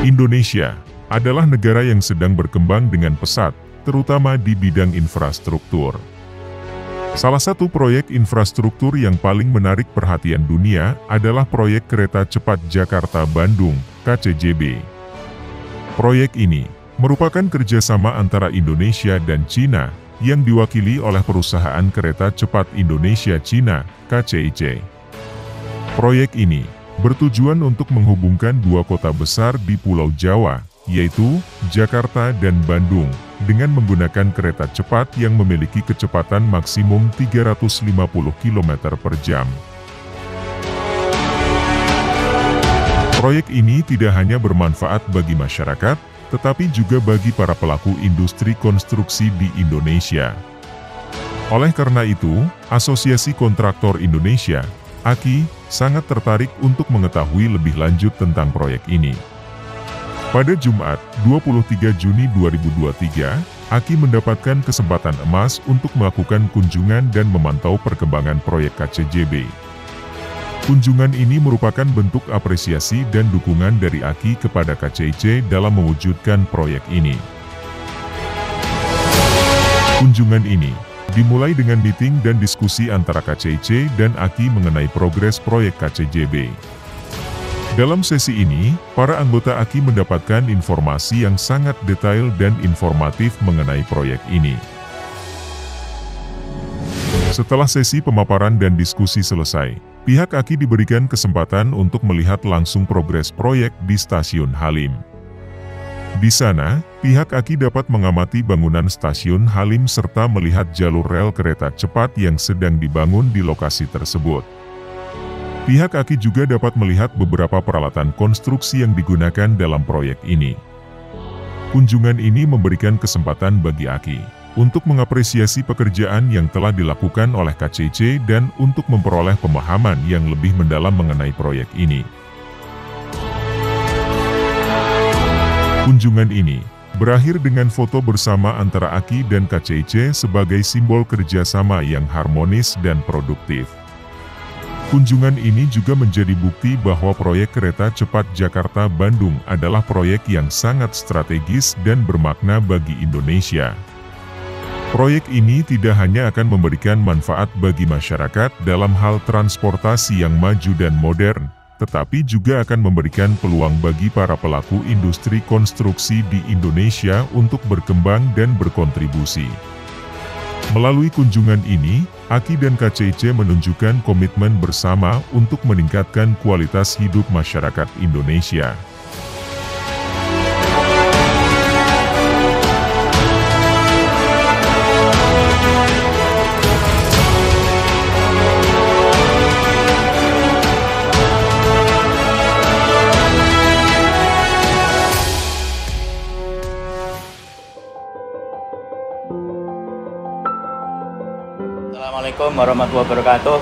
Indonesia adalah negara yang sedang berkembang dengan pesat, terutama di bidang infrastruktur. Salah satu proyek infrastruktur yang paling menarik perhatian dunia adalah proyek kereta cepat Jakarta-Bandung, KCJB. Proyek ini merupakan kerjasama antara Indonesia dan Cina yang diwakili oleh perusahaan kereta cepat Indonesia-Cina, KCIC. Proyek ini bertujuan untuk menghubungkan dua kota besar di Pulau Jawa, yaitu Jakarta dan Bandung, dengan menggunakan kereta cepat yang memiliki kecepatan maksimum 350 km per jam. Proyek ini tidak hanya bermanfaat bagi masyarakat, tetapi juga bagi para pelaku industri konstruksi di Indonesia. Oleh karena itu, Asosiasi Kontraktor Indonesia, AKI, sangat tertarik untuk mengetahui lebih lanjut tentang proyek ini. Pada Jumat, 23 Juni 2023, AKI mendapatkan kesempatan emas untuk melakukan kunjungan dan memantau perkembangan proyek KCJB. Kunjungan ini merupakan bentuk apresiasi dan dukungan dari AKI kepada KCIC dalam mewujudkan proyek ini. Kunjungan ini dimulai dengan meeting dan diskusi antara KCIC dan AKI mengenai progres proyek KCJB. Dalam sesi ini, para anggota AKI mendapatkan informasi yang sangat detail dan informatif mengenai proyek ini. Setelah sesi pemaparan dan diskusi selesai, pihak AKI diberikan kesempatan untuk melihat langsung progres proyek di Stasiun Halim. Di sana, pihak AKI dapat mengamati bangunan Stasiun Halim serta melihat jalur rel kereta cepat yang sedang dibangun di lokasi tersebut. Pihak AKI juga dapat melihat beberapa peralatan konstruksi yang digunakan dalam proyek ini. Kunjungan ini memberikan kesempatan bagi AKI untuk mengapresiasi pekerjaan yang telah dilakukan oleh KCIC dan untuk memperoleh pemahaman yang lebih mendalam mengenai proyek ini. Kunjungan ini berakhir dengan foto bersama antara AKI dan KCIC sebagai simbol kerjasama yang harmonis dan produktif. Kunjungan ini juga menjadi bukti bahwa proyek kereta cepat Jakarta-Bandung adalah proyek yang sangat strategis dan bermakna bagi Indonesia. Proyek ini tidak hanya akan memberikan manfaat bagi masyarakat dalam hal transportasi yang maju dan modern, tetapi juga akan memberikan peluang bagi para pelaku industri konstruksi di Indonesia untuk berkembang dan berkontribusi. Melalui kunjungan ini, AKI dan KCIC menunjukkan komitmen bersama untuk meningkatkan kualitas hidup masyarakat Indonesia. Assalamualaikum warahmatullahi wabarakatuh.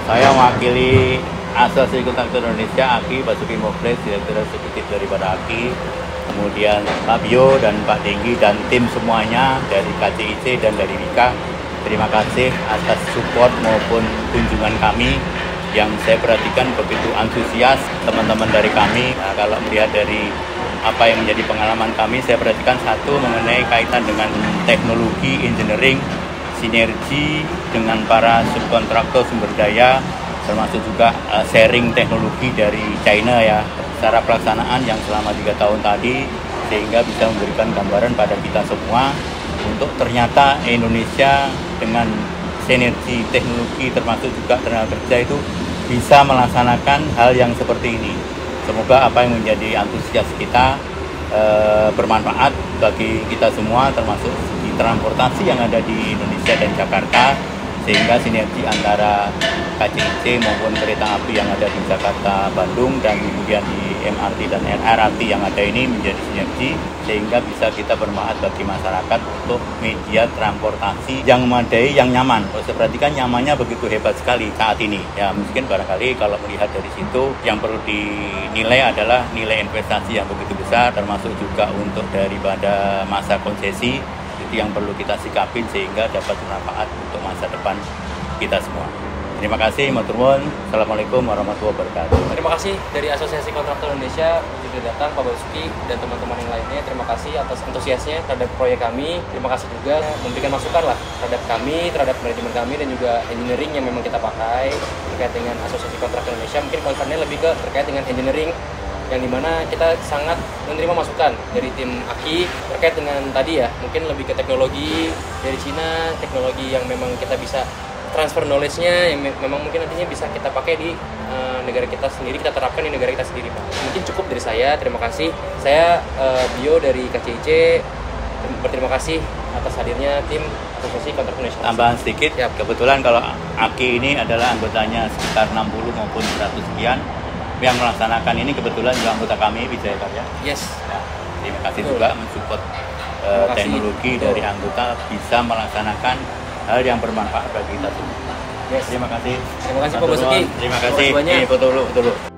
Saya mewakili Asosiasi Kontraktor Indonesia, AKI, Basuki Muklis, Direktur Eksekutif daripada AKI, kemudian Pak Bio dan Pak Denggi dan tim semuanya dari KCIC dan dari WIKA. Terima kasih atas support maupun kunjungan kami yang saya perhatikan begitu antusias teman-teman dari kami. Nah, kalau melihat dari apa yang menjadi pengalaman kami, saya perhatikan satu mengenai kaitan dengan teknologi, engineering, sinergi dengan para subkontraktor sumber daya, termasuk juga sharing teknologi dari China ya, secara pelaksanaan yang selama 3 tahun tadi, sehingga bisa memberikan gambaran pada kita semua untuk ternyata Indonesia dengan sinergi teknologi termasuk juga tenaga kerja itu bisa melaksanakan hal yang seperti ini. Semoga apa yang menjadi antusias kita bermanfaat bagi kita semua, termasuk di transportasi yang ada di Indonesia dan Jakarta, sehingga sinergi antara KCIC maupun kereta api yang ada di Jakarta, Bandung, dan kemudian di MRT dan LRT yang ada ini menjadi sinergi, sehingga bisa kita bermanfaat bagi masyarakat untuk media transportasi yang memadai, yang nyaman. Kalau saya perhatikan nyamannya begitu hebat sekali saat ini. Ya mungkin barangkali kalau melihat dari situ yang perlu dinilai adalah nilai investasi yang begitu besar, termasuk juga untuk daripada masa konsesi, itu yang perlu kita sikapin sehingga dapat bermanfaat untuk masa depan kita semua. Terima kasih, matur nuwun. Assalamualaikum warahmatullahi wabarakatuh. Terima kasih dari Asosiasi Kontraktor Indonesia sudah datang, Pak Basuki dan teman-teman yang lainnya. Terima kasih atas antusiasnya terhadap proyek kami. Terima kasih juga memberikan masukan lah terhadap kami, terhadap manajemen kami dan juga engineering yang memang kita pakai terkait dengan Asosiasi Kontraktor Indonesia. Mungkin concernnya lebih ke terkait dengan engineering yang dimana kita sangat menerima masukan dari tim Aki terkait dengan tadi ya, mungkin lebih ke teknologi dari Cina, teknologi yang memang kita bisa transfer knowledge-nya yang memang mungkin nantinya bisa kita pakai di negara kita sendiri, kita terapkan di negara kita sendiri, Pak. Mungkin cukup dari saya, terima kasih. Saya Bio dari KCIC, berterima kasih atas hadirnya tim Asosiasi Kontraktor Indonesia. Tambahan sedikit, ya. Kebetulan kalau Aki ini adalah anggotanya sekitar 60 maupun 100 sekian. Yang melaksanakan ini kebetulan juga anggota kami, Wijaya Karya. Yes. Ya, terima kasih juga mensupport teknologi dari anggota bisa melaksanakan hal yang bermanfaat bagi kita semua. Yes. Terima kasih. Terima kasih Pak Basuki. Terima kasih. Ini betul.